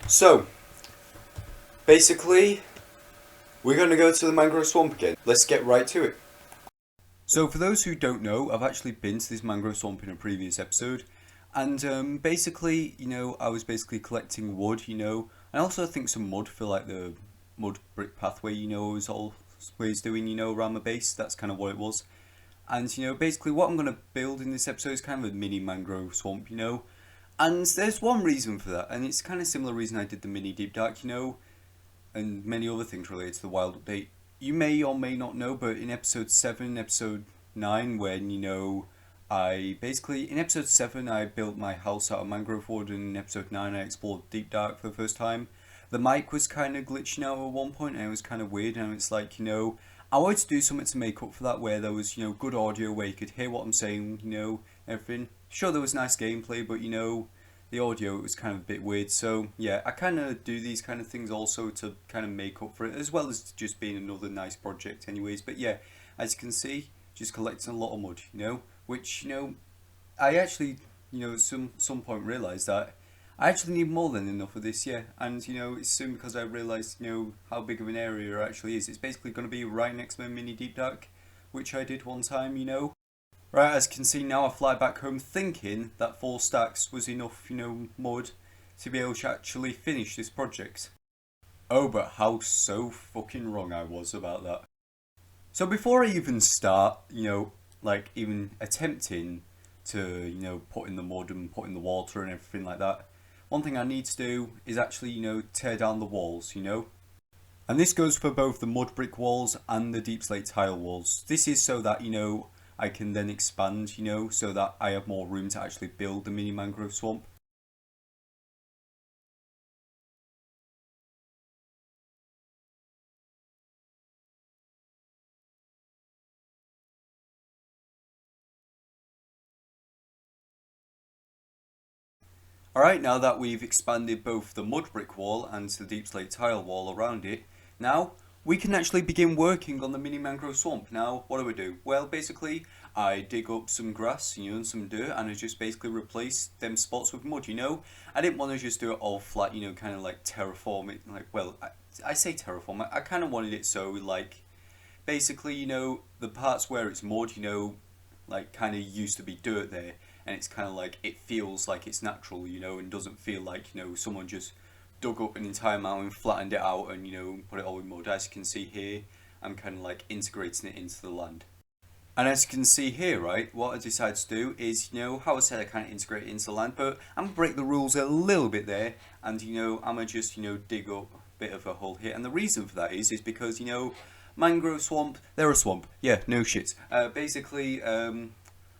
So, basically, we're going to go to the mangrove swamp again. Let's get right to it. So, for those who don't know, I've actually been to this mangrove swamp in a previous episode. And basically, I was basically collecting wood, and also I think some mud for like the mud brick pathway, I was always doing, around my base. That's kind of what it was. And, basically what I'm going to build in this episode is kind of a mini mangrove swamp, And there's one reason for that, and it's kind of similar reason I did the mini deep dark, and many other things related to the wild update. You may or may not know, but in episode 7, episode 9, when, I basically, in episode 7, I built my house out of mangrove wood, and in episode 9, I explored deep dark for the first time. The mic was kind of glitching out at one point, and it was kind of weird, and it's like, I wanted to do something to make up for that, where there was, good audio, where you could hear what I'm saying, everything. Sure, there was nice gameplay, but, the audio, it was kind of a bit weird. So yeah, I kind of do these kind of things also to kind of make up for it, as well as just being another nice project anyways. But yeah, as you can see, just collecting a lot of mud, which, I actually, at some point realised that I actually need more than enough of this, yeah. And, it's soon because I realised, how big of an area it actually is. It's basically going to be right next to my mini deep dark, which I did one time, Right, as you can see now, I fly back home thinking that 4 stacks was enough, mud to be able to actually finish this project. Oh, but how so fucking wrong I was about that. So before I even start, like even attempting to, put in the mud and put in the water and everything like that, one thing I need to do is actually, tear down the walls, And this goes for both the mud brick walls and the deep slate tile walls. This is so that, I can then expand, so that I have more room to actually build the mini mangrove swamp. Alright, now that we've expanded both the mud brick wall and the deep slate tile wall around it, now we can actually begin working on the mini mangrove swamp. Now, what do? Well, basically, I dig up some grass, and some dirt, and I just basically replace them spots with mud, I didn't want to just do it all flat, kind of like terraform it, like, well, I say terraform, I kind of wanted it so, like, basically, the parts where it's mud, like, kind of used to be dirt there, and it's kind of like, it feels like it's natural, and doesn't feel like, someone just dug up an entire mountain, flattened it out, and put it all in mud. As you can see here, I'm kind of like integrating it into the land. And as you can see here, right, what I decided to do is, how I said I kind of integrate it into the land, but I'm going to break the rules a little bit there, and, I'm going to just, dig up a bit of a hole here. And the reason for that is because, mangrove swamp, they're a swamp. Yeah, no shit. Basically,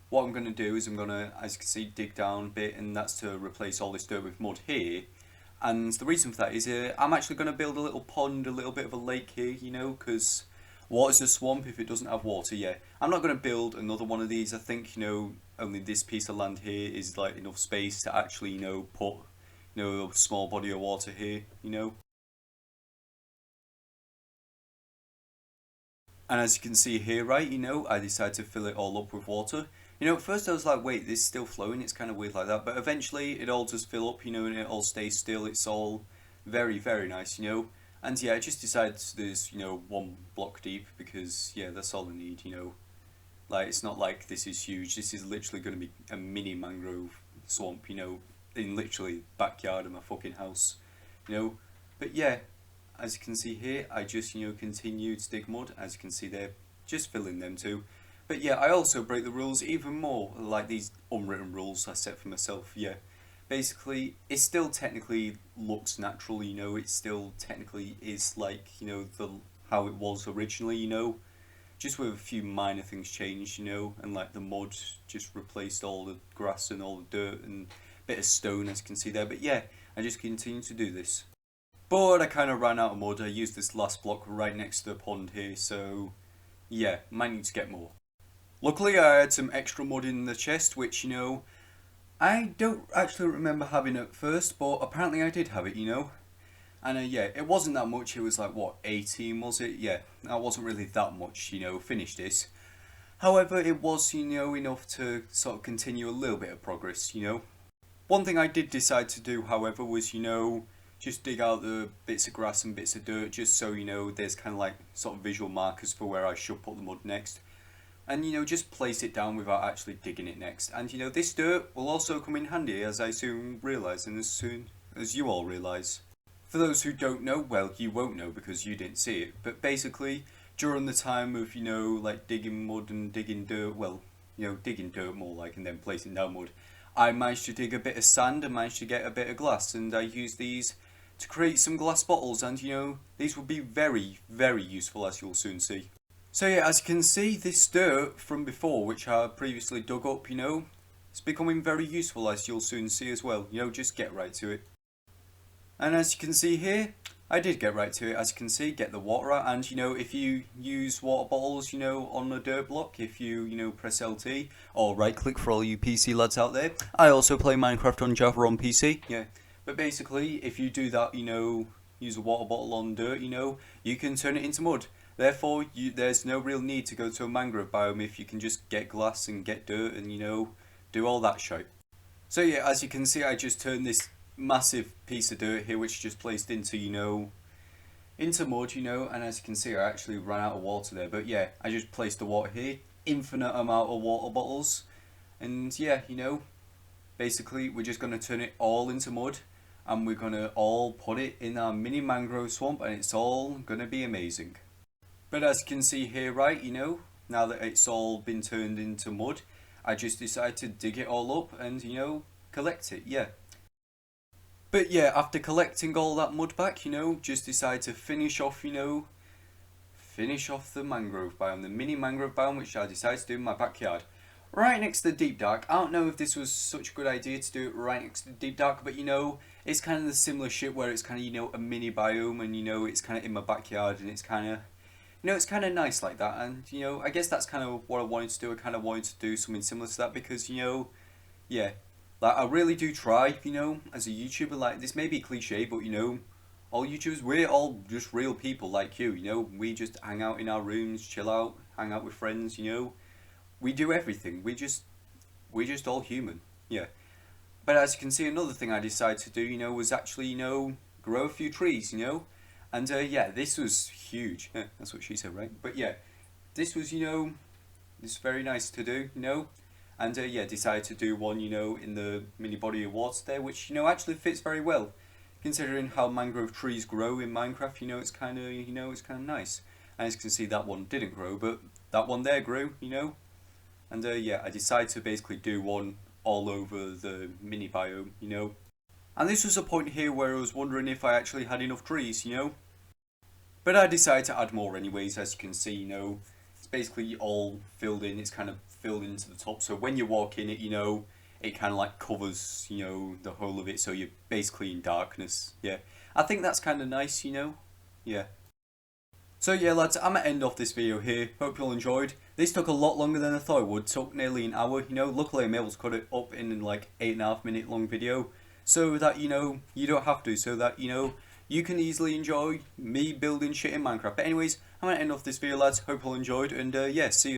what I'm going to do is I'm going to, as you can see, dig down a bit, and that's to replace all this dirt with mud here. And the reason for that is I'm actually going to build a little pond, a little bit of a lake here, because what is a swamp if it doesn't have water? Yeah, I'm not going to build another one of these. I think, only this piece of land here is like enough space to actually, put, a small body of water here, And as you can see here, right, I decided to fill it all up with water. At first I was like, wait, this is still flowing, it's kind of weird like that. But eventually it all does fill up, and it all stays still. It's all very, very nice, And yeah, I just decided there's, 1 block deep because, yeah, that's all I need, Like, it's not like this is huge. This is literally going to be a mini mangrove swamp, in literally backyard of my fucking house, But yeah, as you can see here, I just, continue to dig mud. As you can see there, just filling them too. But yeah, I also break the rules even more, like these unwritten rules I set for myself, yeah. Basically, it still technically looks natural, it still technically is like, the how it was originally, just with a few minor things changed, and like the mud just replaced all the grass and all the dirt and bit of stone, as you can see there. But yeah, I just continue to do this. But I kind of ran out of mud. I used this last block right next to the pond here, so yeah, might need to get more. Luckily, I had some extra mud in the chest, which, I don't actually remember having at first, but apparently I did have it, And yeah, it wasn't that much. It was like, what, 18 was it? Yeah, that wasn't really that much, finish this. However, it was, enough to sort of continue a little bit of progress, One thing I did decide to do, however, was, just dig out the bits of grass and bits of dirt, just so you know there's kind of like sort of visual markers for where I should put the mud next. And you know, just place it down without actually digging it next. And you know, this dirt will also come in handy, as I soon realise, and as soon as you all realise. For those who don't know, well, you won't know because you didn't see it, but basically during the time of, you know, like digging mud and digging dirt, well, you know, digging dirt more like, and then placing down mud, I managed to dig a bit of sand and managed to get a bit of glass, and I used these to create some glass bottles, and you know, these will be very, very useful, as you'll soon see. So yeah, as you can see, this dirt from before, which I previously dug up, you know, it's becoming very useful, as you'll soon see as well. You know, just get right to it. And as you can see here, I did get right to it. As you can see, get the water out, and you know, if you use water bottles, you know, on a dirt block, if you know, press LT or right click for all you PC lads out there. I also play Minecraft on Java on PC, yeah. But basically, if you do that, you know, use a water bottle on dirt, you know, you can turn it into mud. Therefore, there's no real need to go to a mangrove biome if you can just get glass and get dirt and, you know, do all that shit. So yeah, as you can see, I just turned this massive piece of dirt here, which just placed into, you know, into mud, you know, and as you can see, I actually ran out of water there. But yeah, I just placed the water here, infinite amount of water bottles, and yeah, you know, basically we're just going to turn it all into mud, and we're going to all put it in our mini mangrove swamp, and it's all going to be amazing. But as you can see here, right, you know, now that it's all been turned into mud, I just decided to dig it all up and, you know, collect it, yeah. But yeah, after collecting all that mud back, you know, just decided to finish off, you know, finish off the mangrove biome, the mini mangrove biome, which I decided to do in my backyard. Right next to the deep dark. I don't know if this was such a good idea to do it right next to the deep dark, but you know, it's kind of the similar shit where it's kind of, you know, a mini biome, and you know, it's kind of in my backyard, and it's kind of, you know, it's kind of nice like that. And you know, I guess that's kind of what I wanted to do. I kind of wanted to do something similar to that because, you know, yeah, like I really do try, you know, as a YouTuber. Like, this may be cliche, but you know, all YouTubers, we're all just real people like you know, we just hang out in our rooms, chill out, hang out with friends, you know, we do everything, we're just all human, yeah. But as you can see, another thing I decided to do, you know, was actually, you know, grow a few trees, you know, and yeah, this was huge, that's what she said, right? But yeah, this was, you know, this is very nice to do, you know. And yeah, decided to do one, you know, in the mini body of water there, which, you know, actually fits very well, considering how mangrove trees grow in Minecraft. You know, it's kind of, you know, it's kind of nice. And as you can see, that one didn't grow, but that one there grew, you know. And yeah, I decided to basically do one all over the mini biome, you know. And this was a point here where I was wondering if I actually had enough trees, you know. But I decided to add more anyways. As you can see, you know, it's basically all filled in, it's kind of filled into the top, so when you walk in it, you know, it kind of like covers, you know, the whole of it, so you're basically in darkness, yeah. I think that's kind of nice, you know, yeah. So yeah lads, I'm gonna end off this video here, hope you all enjoyed. This took a lot longer than I thought it would, took nearly an hour, you know, luckily I'm able to cut it up in like 8.5 minute long video, so that, you know, you don't have to, so that, you know, you can easily enjoy me building shit in Minecraft. But anyways, I'm gonna end off this video lads, hope you all enjoyed, and yeah, see you.